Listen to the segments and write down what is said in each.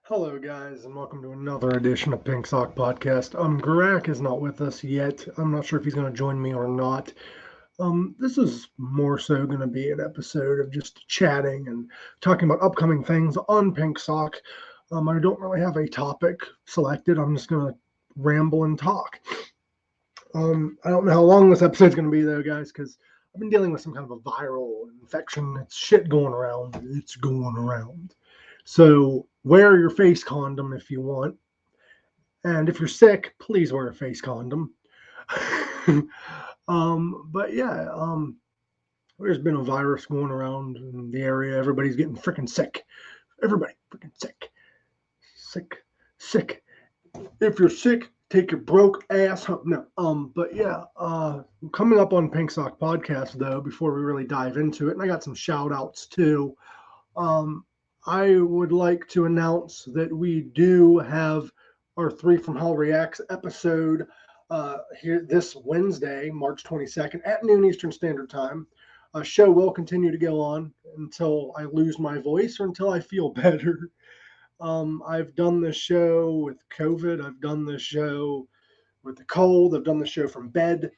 Hello, guys, and welcome to another edition of Pink Sock Podcast. Gorak is not with us yet. I'm not sure if he's going to join me or not. This is more so going to be an episode of just chatting and talking about upcoming things on Pink Sock. I don't really have a topic selected. I'm just going to ramble and talk. I don't know how long this episode's going to be, though, guys, because I've been dealing with some kind of a viral infection. It's shit going around. It's going around. So wear your face condom if you want. And if you're sick, please wear a face condom. But yeah, there's been a virus going around in the area. Everybody's getting freaking sick. Everybody freaking sick. Sick. If you're sick, take your broke ass home. No. But yeah, coming up on Pink Sock Podcast though, before we really dive into it, and I got some shout outs too. I would like to announce that we do have our 3 from Hell Reacts episode here this Wednesday, March 22nd at noon Eastern Standard Time. A show will continue to go on until I lose my voice or until I feel better. I've done this show with COVID. I've done this show with the cold. I've done the show from bed.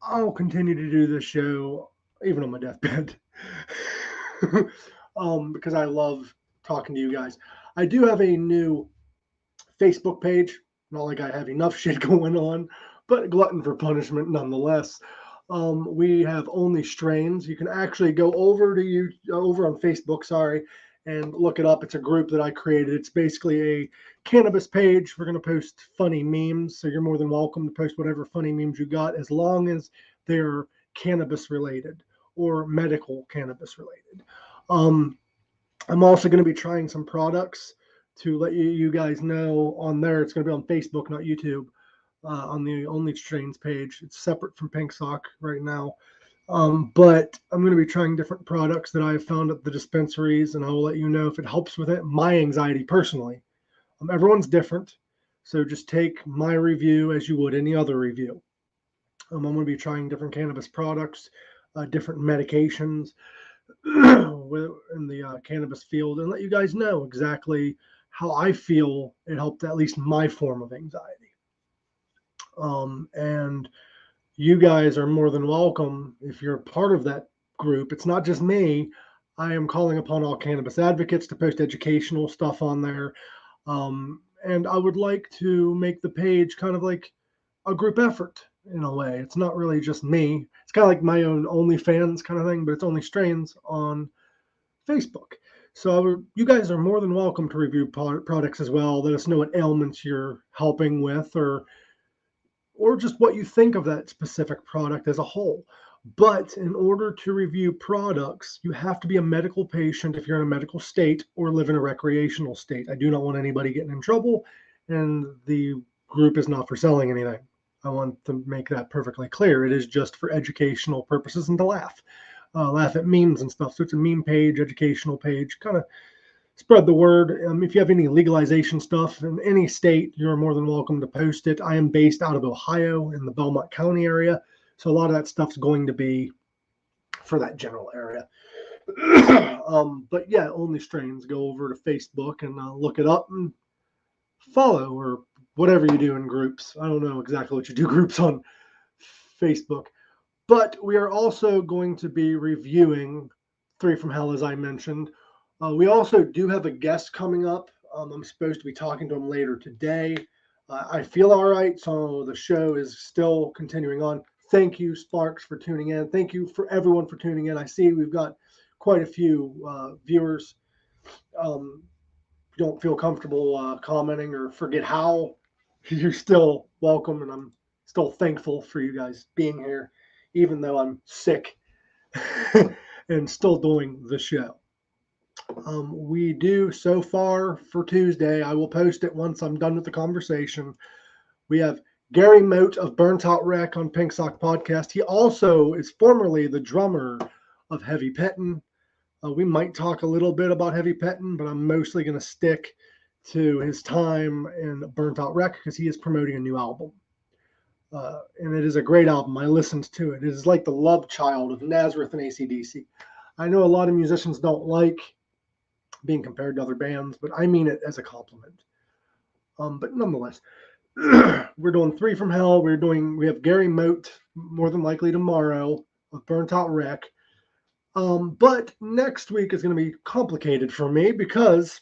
I'll continue to do this show even on my deathbed. Because I love talking to you guys. I do have a new Facebook page. Not like I have enough shit going on, but glutton for punishment nonetheless. We have Only Strains. You can actually go over on Facebook, and look it up. It's a group that I created. It's basically a cannabis page. We're going to post funny memes, so you're more than welcome to post whatever funny memes you got, as long as they're cannabis related or medical cannabis related. I'm also going to be trying some products to let you guys know on there. It's going to be on Facebook, not YouTube, on the Only Strains page. It's separate from Pink Sock right now. But I'm going to be trying different products that I've found at the dispensaries, and I will let you know if it helps with it. My anxiety personally. Everyone's different, so just take my review as you would any other review. I'm going to be trying different cannabis products, different medications in the cannabis field, and let you guys know exactly how I feel it helped at least my form of anxiety. And you guys are more than welcome if you're part of that group. It's not just me. I am calling upon all cannabis advocates to post educational stuff on there. And I would like to make the page kind of like a group effort in a way. It's not really just me. It's kind of like my own OnlyFans kind of thing, but it's Only Strains on Facebook. So you guys are more than welcome to review products as well. Let us know what ailments you're helping with, or just what you think of that specific product as a whole. But in order to review products, you have to be a medical patient if you're in a medical state or live in a recreational state. I do not want anybody getting in trouble, and the group is not for selling anything. I want to make that perfectly clear. It is just for educational purposes and to laugh at memes and stuff. So it's a meme page, educational page, kind of spread the word. If you have any legalization stuff in any state, you're more than welcome to post it. I am based out of Ohio in the Belmont County area, so a lot of that stuff's going to be for that general area. But yeah, Only Strains. Go over to Facebook and look it up and follow, or whatever you do in groups. I don't know exactly what you do groups on Facebook. But we are also going to be reviewing 3 from Hell, as I mentioned. We also do have a guest coming up. I'm supposed to be talking to him later today. I feel all right, so the show is still continuing on. Thank you, Sparks, for tuning in. Thank you for everyone for tuning in. I see we've got quite a few viewers. Don't feel comfortable commenting or forget how, you're still welcome, and I'm still thankful for you guys being here, even though I'm sick and still doing the show. We do so far for Tuesday. I will post it once I'm done with the conversation. We have Gary Moat of Burnt Out Wreck on Pink Sock Podcast. He also is formerly the drummer of Heavy Pettin'. We might talk a little bit about Heavy Pettin', but I'm mostly going to stick to his time in Burnt Out Wreck because he is promoting a new album. And it is a great album. I listened to it. It is like the love child of Nazareth and AC/DC. I know a lot of musicians don't like being compared to other bands, but I mean it as a compliment. But nonetheless, we're doing Three from Hell. We have Gary Moat more than likely tomorrow with Burnt Out Wreck. But next week is going to be complicated for me because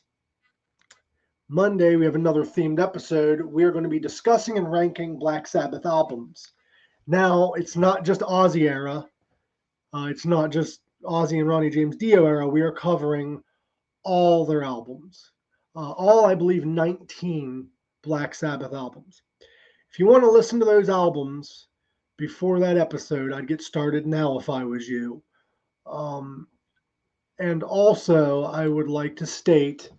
Monday we have another themed episode. We are going to be discussing and ranking Black Sabbath albums. Now, it's not just Ozzy era. It's not just Ozzy and Ronnie James Dio era. We are covering all their albums. All, I believe, 19 Black Sabbath albums. If you want to listen to those albums before that episode, I'd get started now if I was you. And also, I would like to state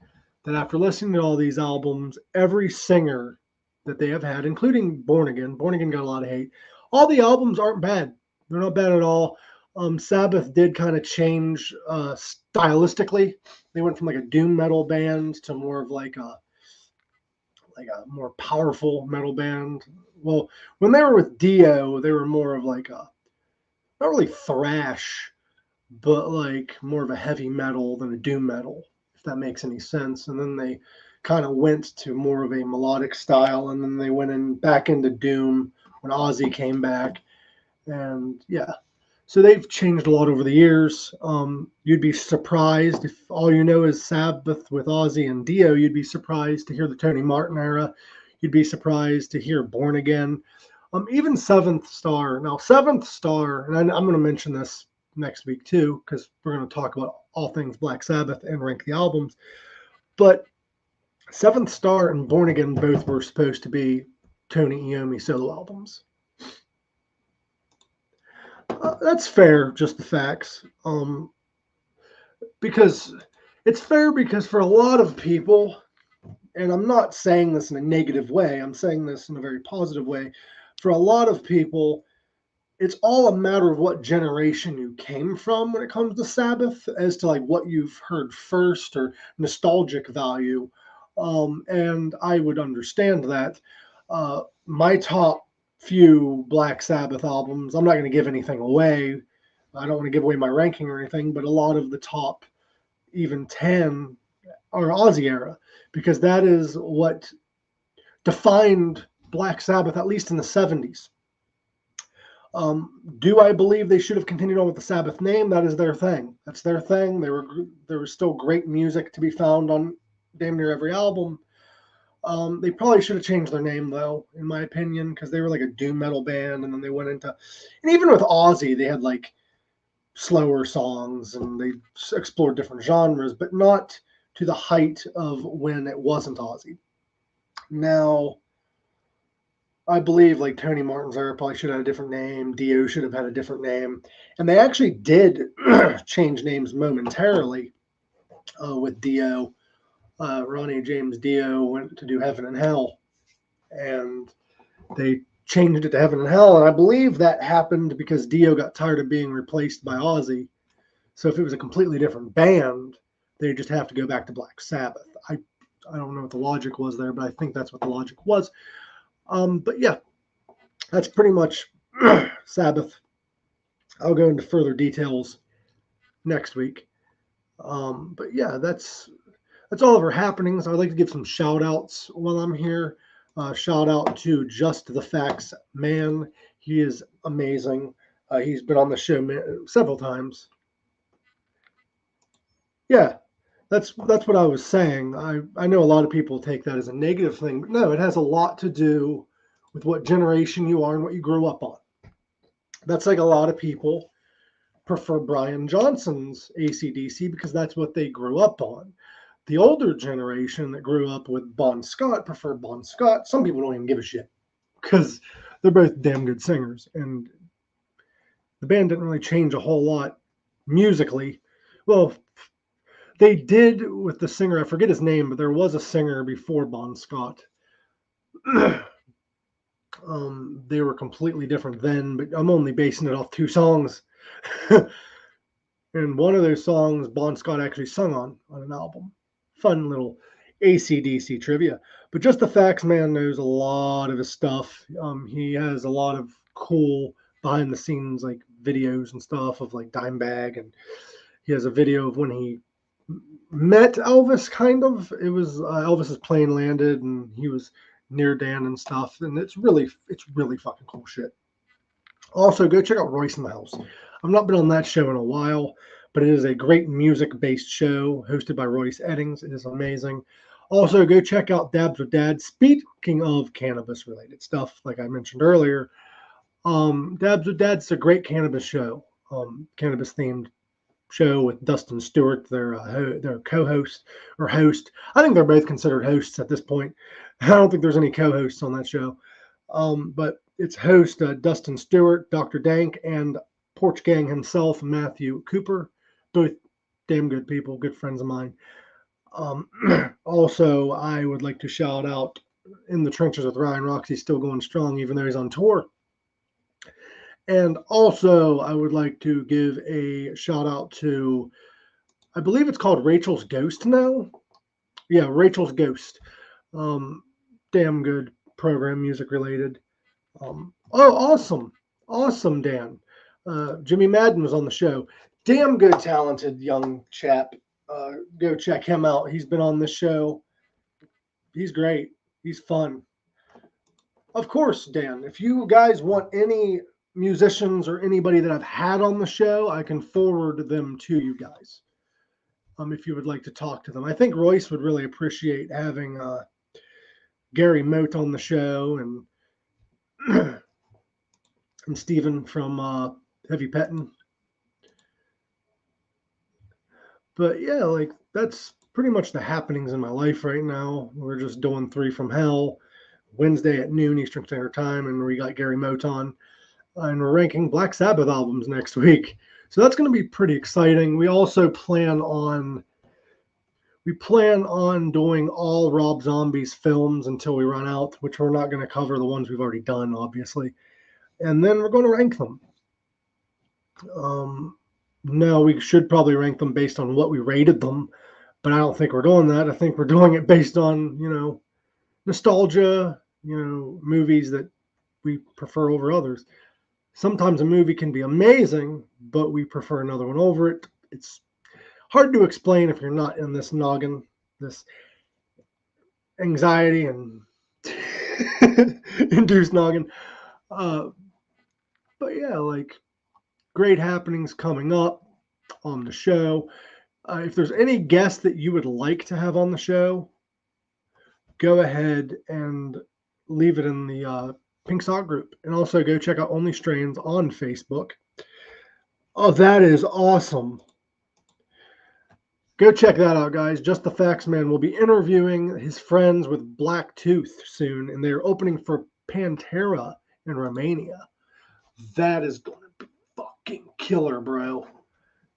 that after listening to all these albums, every singer that they have had, including Born Again got a lot of hate. All the albums aren't bad. They're not bad at all. Sabbath did kind of change stylistically. They went from like a doom metal band to more of like a more powerful metal band. Well, when they were with Dio, they were more of like a, not really thrash, but like more of a heavy metal than a doom metal, if that makes any sense. And then they kind of went to more of a melodic style, and then they went back into doom when Ozzy came back. And yeah, so they've changed a lot over the years. You'd be surprised if all you know is Sabbath with Ozzy and Dio. You'd be surprised to hear the Tony Martin era. You'd be surprised to hear Born Again. Even Seventh Star. Now, Seventh Star, and I'm going to mention this next week too, because we're going to talk about all things Black Sabbath and rank the albums. But Seventh Star and Born Again both were supposed to be Tony Iommi solo albums. That's fair, just the facts. Because it's fair because for a lot of people, and I'm not saying this in a negative way, I'm saying this in a very positive way. For a lot of people, it's all a matter of what generation you came from when it comes to Sabbath, as to like what you've heard first or nostalgic value. And I would understand that. My top few Black Sabbath albums, I'm not going to give anything away. I don't want to give away my ranking or anything, but a lot of the top even 10 are Ozzy era, because that is what defined Black Sabbath, at least in the 70s. Do I believe they should have continued on with the Sabbath name? That is their thing. That's their thing. There was still great music to be found on damn near every album. They probably should have changed their name, though, in my opinion, because they were like a doom metal band, and then they went into, and even with Ozzy, they had like slower songs, and they explored different genres, but not to the height of when it wasn't Ozzy. Now, I believe like Tony Martin's era probably should have had a different name. Dio should have had a different name. And they actually did change names momentarily with Dio. Ronnie James Dio went to do Heaven and Hell, and they changed it to Heaven and Hell. And I believe that happened because Dio got tired of being replaced by Ozzy. So if it was a completely different band, they just have to go back to Black Sabbath. I don't know what the logic was there, but I think that's what the logic was. But yeah, that's pretty much Sabbath. I'll go into further details next week. But yeah, that's all of our happenings. I'd like to give some shout outs while I'm here. Shout out to Just the Facts Man. He is amazing. He's been on the show several times. Yeah, that's what I was saying. I know a lot of people take that as a negative thing, but no, it has a lot to do with what generation you are and what you grew up on. That's like a lot of people prefer Brian Johnson's AC/DC because that's what they grew up on. The older generation that grew up with Bon Scott prefer Bon Scott. Some people don't even give a shit because they're both damn good singers, and the band didn't really change a whole lot musically. Well, they did with the singer. I forget his name, but there was a singer before Bon Scott. They were completely different then, but I'm only basing it off 2 songs. And one of those songs Bon Scott actually sung on an album. Fun little AC/DC trivia. But Just the Facts Man knows a lot of his stuff. He has a lot of cool behind the scenes like videos and stuff of like Dimebag, and he has a video of when he met Elvis, kind of. It was Elvis's plane landed, and he was near Dan and stuff, and it's really fucking cool shit. Also, go check out Royce In The House. I've not been on that show in a while, but it is a great music-based show hosted by Royce Eddings. It is amazing. Also, go check out Dabs with Dads. Speaking of cannabis-related stuff, like I mentioned earlier, Dabs with Dads is a great cannabis show, cannabis-themed show with Dustin Stewart, their co-host or host. I think they're both considered hosts at this point. I don't think there's any co-hosts on that show, but it's host Dustin Stewart, Dr. Dank, and Porch Gang himself, Matthew Cooper, both damn good people, good friends of mine. Also, I would like to shout out In the Trenches with Ryan Roxie, still going strong, even though he's on tour. And also, I would like to give a shout out to, I believe it's called Rachel's Ghost now. Yeah, Rachel's Ghost. Damn good program, music related. Awesome, Dan. Jimmy Madden was on the show. Damn good, talented young chap. Go check him out. He's been on this show. He's great. He's fun. Of course, Dan, if you guys want any musicians or anybody that I've had on the show, I can forward them to you guys. If you would like to talk to them. I think Royce would really appreciate having Gary Moat on the show and and Steven from Heavy Pettin'. But yeah, like that's pretty much the happenings in my life right now. We're just doing 3 from Hell Wednesday at noon Eastern Standard Time, and we got Gary Moat on, and we're ranking Black Sabbath albums next week. So that's going to be pretty exciting. We also plan on doing all Rob Zombie's films until we run out, which we're not going to cover the ones we've already done, obviously. And then we're going to rank them. No, we should probably rank them based on what we rated them, but I don't think we're doing that. I think we're doing it based on, nostalgia, movies that we prefer over others. Sometimes a movie can be amazing, but we prefer another one over it. It's hard to explain if you're not in this noggin, this anxiety and induced noggin. But yeah, like great happenings coming up on the show. If there's any guests that you would like to have on the show, go ahead and leave it in the Pink Sock group. And also go check out Only Strains on Facebook. Oh, that is awesome. Go check that out, guys. Just the Facts Man will be interviewing his friends with Black Tooth soon, and they're opening for Pantera in Romania. That is going to be fucking killer, bro.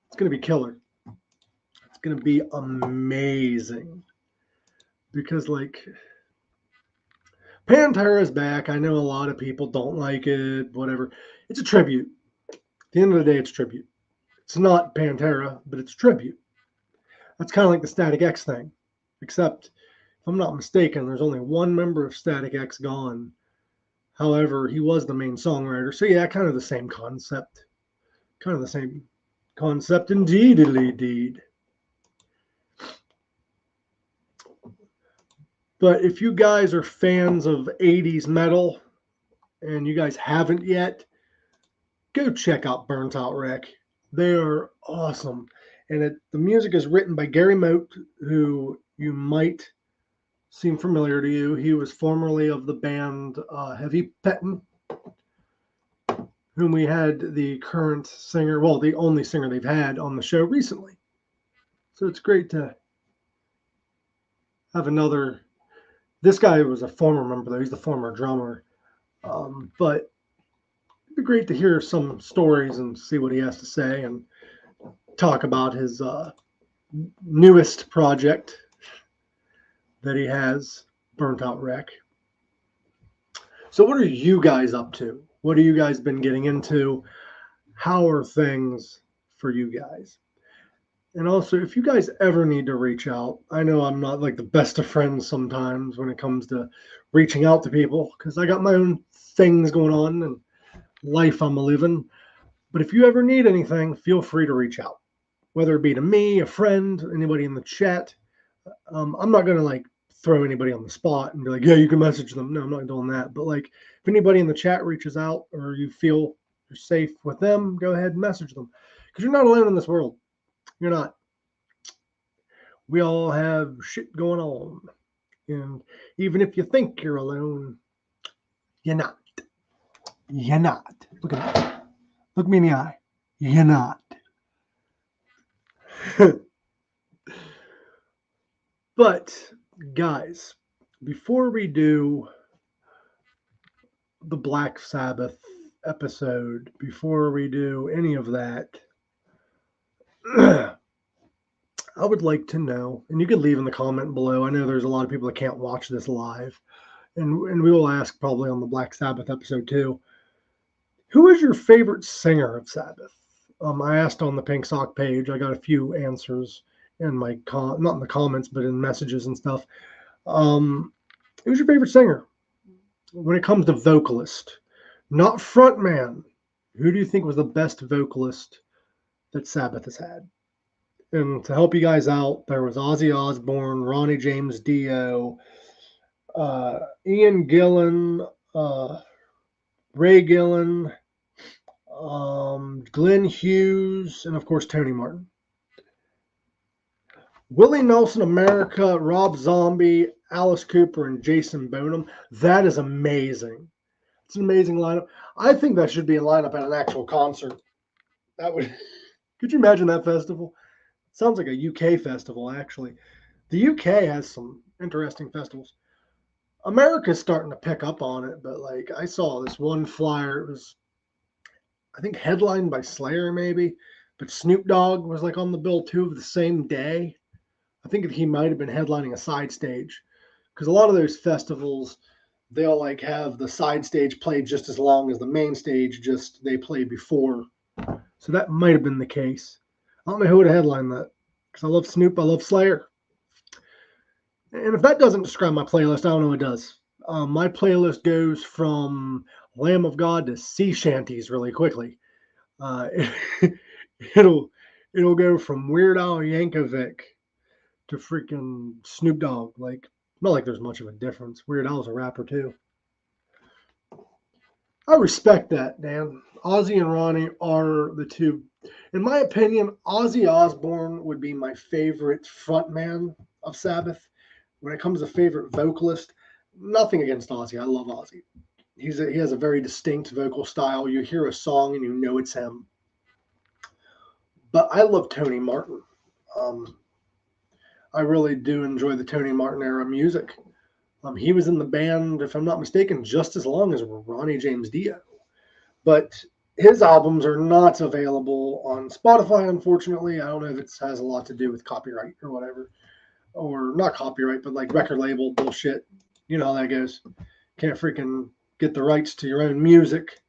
It's going to be killer. It's going to be amazing. Because, like, Pantera's back. I know a lot of people don't like it, whatever. It's a tribute. At the end of the day, it's tribute. It's not Pantera, but it's tribute. That's kind of like the Static X thing. Except, if I'm not mistaken, there's only one member of Static X gone. However, he was the main songwriter. So yeah, kind of the same concept. Kind of the same concept indeed. But if you guys are fans of 80s metal and you guys haven't yet, go check out Burnt Out Wreck. They are awesome. And the music is written by Gary Moat, who you might seem familiar to you. He was formerly of the band Heavy Pettin', whom we had the current singer, well, the only singer they've had on the show recently. So it's great to have another. This guy was a former member, though. He's the former drummer. But it'd be great to hear some stories and see what he has to say and talk about his newest project that he has, Burnt Out Wreck. So what are you guys up to? What have you guys been getting into? How are things for you guys? And also, if you guys ever need to reach out, I know I'm not like the best of friends sometimes when it comes to reaching out to people because I got my own things going on and life I'm living. But if you ever need anything, feel free to reach out. whether it be to me, a friend, anybody in the chat. I'm not going to like throw anybody on the spot and be like, yeah, you can message them. No, I'm not doing that. But like if anybody in the chat reaches out or you feel you're safe with them, go ahead and message them, because you're not alone in this world. You're not. We all have shit going on. And even if you think you're alone, you're not. You're not. Look at me. Look me in the eye. You're not. But, guys, before we do the Black Sabbath episode, before we do any of that, I would like to know, and you could leave in the comment below. I know there's a lot of people that can't watch this live, and we will ask probably on the Black Sabbath episode too. Who is your favorite singer of Sabbath? I asked on the Pink Sock page. I got a few answers in my not in the comments, but in messages and stuff. Who's your favorite singer when it comes to vocalist, not frontman? Who do you think was the best vocalist that Sabbath has had? And to help you guys out, there was Ozzy Osbourne, Ronnie James Dio, Ian Gillan, Ray Gillan, Glenn Hughes, and of course Tony Martin. Willie Nelson, America, Rob Zombie, Alice Cooper, and Jason Bonham. That is amazing. It's an amazing lineup. I think that should be a lineup at an actual concert. That would. Could you imagine that festival? Sounds like a UK festival, actually. The UK has some interesting festivals. America's starting to pick up on it, but like I saw this one flyer. It was, I think, headlined by Slayer, maybe, but Snoop Dogg was like on the bill too of the same day. I think he might have been headlining a side stage, because a lot of those festivals, they'll like have the side stage play just as long as the main stage, just they play before. So that might have been the case. I don't know who would have headlined that, because I love Snoop, I love Slayer. And if that doesn't describe my playlist, I don't know what does. My playlist goes from Lamb of God to sea shanties really quickly. It'll go from Weird Al Yankovic to freaking Snoop Dogg. Like, not like there's much of a difference. Weird Al's a rapper too. I respect that, Dan. Ozzy and Ronnie are the two. In my opinion, Ozzy Osbourne would be my favorite frontman of Sabbath. When it comes to favorite vocalist, nothing against Ozzy. I love Ozzy. He has a very distinct vocal style. You hear a song and you know it's him. But I love Tony Martin. I really do enjoy the Tony Martin era music. He was in the band, if I'm not mistaken, just as long as Ronnie James Dio. But his albums are not available on Spotify, unfortunately. I don't know if it has a lot to do with copyright or whatever. Or not copyright, but like record label bullshit. You know how that goes. Can't freaking get the rights to your own music.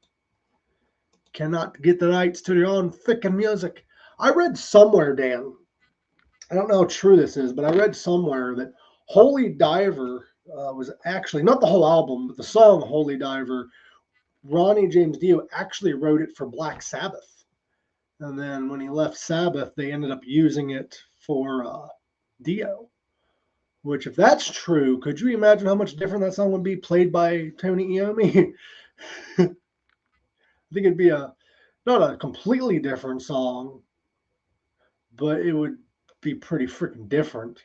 Cannot get the rights to your own freaking music. I read somewhere, Dan, I don't know how true this is, but I read somewhere that Holy Diver was actually, not the whole album, but the song Holy Diver, Ronnie James Dio actually wrote it for Black Sabbath. And then when he left Sabbath, they ended up using it for Dio. Which, if that's true, could you imagine how much different that song would be played by Tony Iommi? I think it'd be not a completely different song, but it would be pretty freaking different,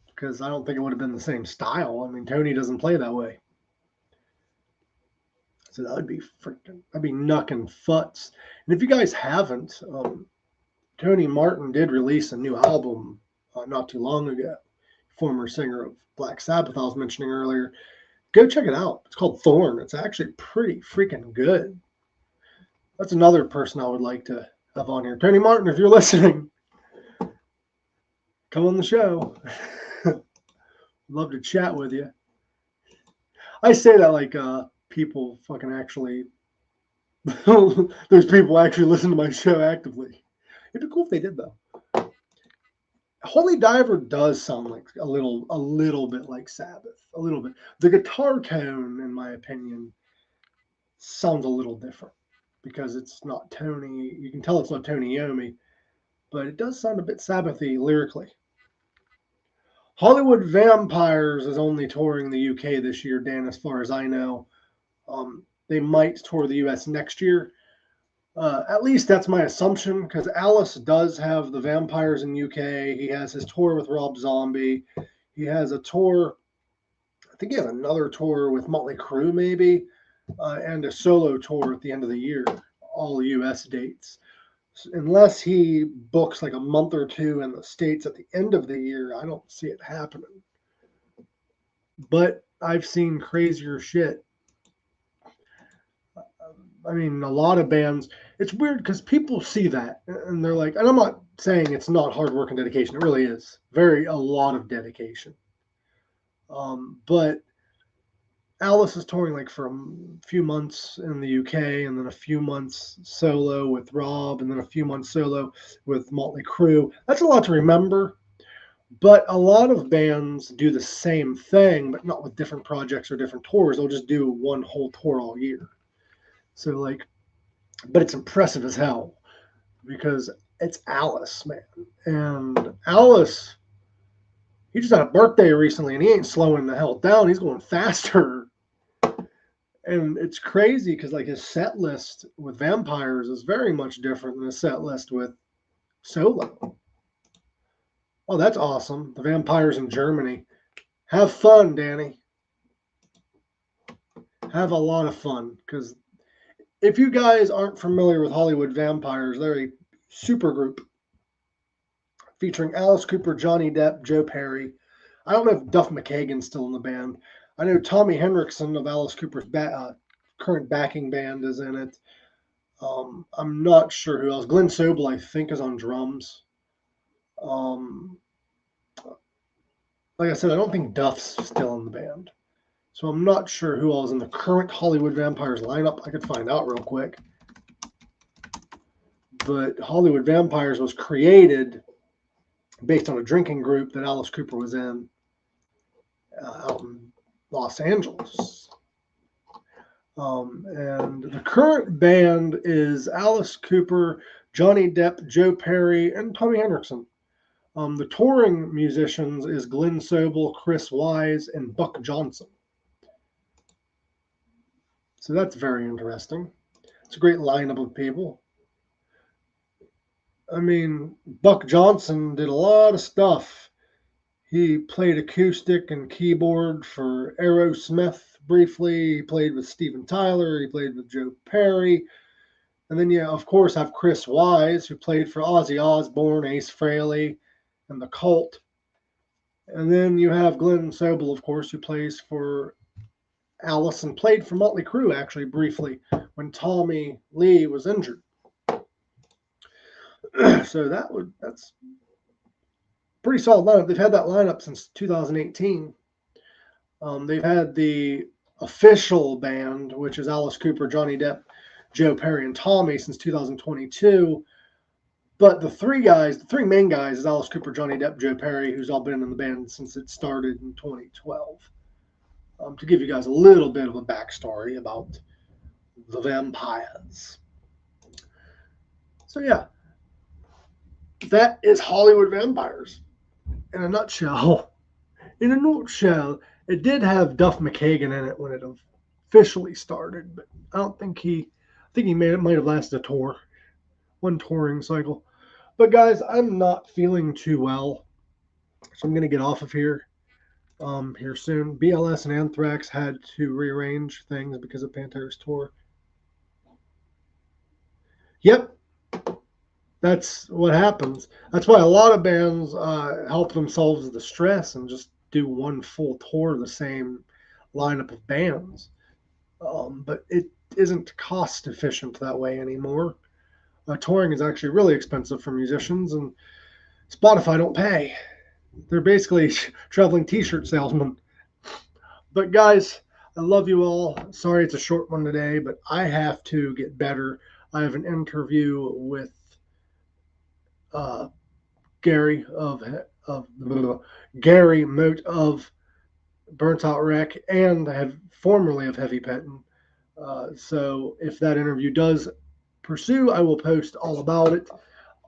because I don't think it would have been the same style. I mean, Tony doesn't play that way. So that'd be knuckin' futz. And if you guys haven't, Tony Martin did release a new album not too long ago. Former singer of Black Sabbath I was mentioning earlier. Go check it out. It's called Thorn. It's actually pretty freaking good. That's another person I would like to have on here. Tony Martin, if you're listening, come on the show. Love to chat with you. I say that like people fucking actually, there's people actually listen to my show actively. It'd be cool if they did, though. Holy Diver does sound like a little bit like Sabbath. A little bit. The guitar tone, in my opinion, sounds a little different, because it's not Tony. You can tell it's not Tony Iommi. but it does sound a bit Sabbathy lyrically. Hollywood Vampires is only touring the UK this year, Dan, as far as I know. They might tour the US next year. At least that's my assumption, because Alice does have the Vampires in UK. He has his tour with Rob Zombie. He has a tour, I think he has another tour with Motley Crue maybe, and a solo tour at the end of the year, all US dates. Unless he books like a month or two in the States at the end of the year, I don't see it happening. But I've seen crazier shit. I mean, a lot of bands, it's weird because people see that and they're like, and I'm not saying it's not hard work and dedication. It really is. A lot of dedication. But Alice is touring like for a few months in the UK, and then a few months solo with Rob, and then a few months solo with Motley Crue. That's a lot to remember. But a lot of bands do the same thing, but not with different projects or different tours. They'll just do one whole tour all year. So like, but it's impressive as hell because it's Alice, man. And Alice, he just had a birthday recently and he ain't slowing the hell down. He's going faster. And it's crazy because like his set list with Vampires is very much different than his set list with solo. Oh, that's awesome. The Vampires in Germany. Have fun, Danny. Have a lot of fun, because if you guys aren't familiar with Hollywood Vampires, they're a super group featuring Alice Cooper, Johnny Depp, Joe Perry. I don't know if Duff McKagan's still in the band. I know Tommy Henriksen of Alice Cooper's current backing band is in it. I'm not sure who else. Glenn Sobel, I think, is on drums. Like I said, I don't think Duff's still in the band. So I'm not sure who else is in the current Hollywood Vampires lineup. I could find out real quick. But Hollywood Vampires was created based on a drinking group that Alice Cooper was in out in Los Angeles. And the current band is Alice Cooper, Johnny Depp, Joe Perry, and Tommy Henriksen. The touring musicians is Glenn Sobel, Chris Wise, and Buck Johnson. So that's very interesting. It's a great lineup of people. I mean, Buck Johnson did a lot of stuff. He played acoustic and keyboard for Aerosmith briefly. He played with Steven Tyler. He played with Joe Perry. And then you, of course, have Chris Wise, who played for Ozzy Osbourne, Ace Frehley, and The Cult. And then you have Glenn Sobel, of course, who plays for Alice and played for Motley Crue, actually, briefly, when Tommy Lee was injured. So that's pretty solid lineup. They've had that lineup since 2018. They've had the official band, which is Alice Cooper, Johnny Depp, Joe Perry, and Tommy, since 2022. But the three main guys is Alice Cooper, Johnny Depp, Joe Perry, who's all been in the band since it started in 2012. To give you guys a little bit of a backstory about the Vampires. So yeah, that is Hollywood Vampires in a nutshell. In a nutshell, it did have Duff McKagan in it when it officially started, but I think he might have lasted a tour, one touring cycle. But guys, I'm not feeling too well, so I'm going to get off of here soon. BLS and Anthrax had to rearrange things because of Pantera's tour. Yep, that's what happens. That's why a lot of bands help themselves the stress and just do one full tour of the same lineup of bands. But it isn't cost efficient that way anymore. Touring is actually really expensive for musicians, and Spotify don't pay. They're basically traveling t-shirt salesmen. But guys, I love you all. Sorry it's a short one today, but I have to get better. I have an interview with Gary Moat of Burnt Out Wreck, and formerly of Heavy Pettin. So if that interview does pursue, I will post all about it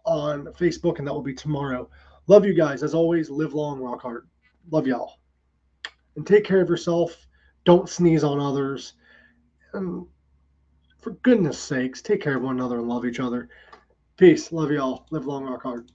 on Facebook, and that will be tomorrow. Love you guys. As always, live long, rock hard. Love y'all. And take care of yourself. Don't sneeze on others. And for goodness sakes, take care of one another and love each other. Peace. Love y'all. Live long, rock hard.